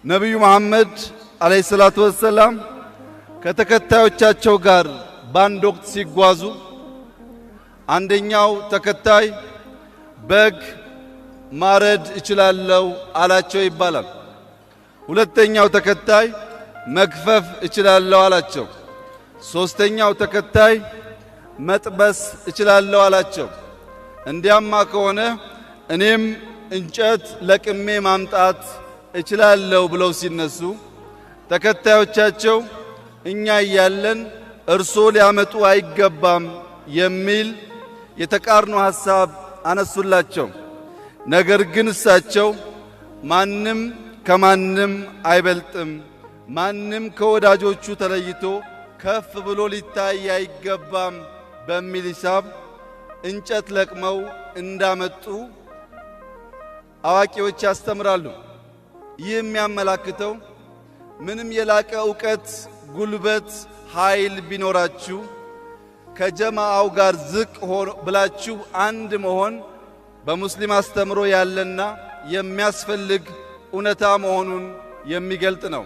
ነብዩ መሐመድ አለይሂ ሰላቱ ወሰላም ከተከታዮቻቸው ጋር ባንድ ወቅት ሲጓዙ አንደኛው ተከታይ በግ ማረድ እችላለሁ አላቸው ይባላል። ሁለተኛው ተከታይ መግፈፍ እችላለሁ አላቸው። ሶስተኛው ተከታይ መጥበስ እችላለሁ አላቸው። እንዲያማ ከሆነ እኔም እንጨት ለቅሜ ማምጣት እችላለሁ ብለው ሲነሱ ተከታዮቻቸው እኛ እያለን እርሶ ሊያመጡ አይገባም የሚል የተቃርኖ ሐሳብ አነሱላቸው። ነገር ግን እሳቸው ማንም ከማንም አይበልጥም፣ ማንም ከወዳጆቹ ተለይቶ ከፍ ብሎ ሊታይ አይገባም በሚል ሂሳብ እንጨት ለቅመው እንዳመጡ አዋቂዎች ያስተምራሉ። ይህ የሚያመላክተው ምንም የላቀ ዕውቀት፣ ጉልበት፣ ኃይል ቢኖራችሁ ከጀማዓው ጋር ዝቅ ብላችሁ አንድ መሆን በሙስሊም አስተምሮ ያለና የሚያስፈልግ እውነታ መሆኑን የሚገልጥ ነው።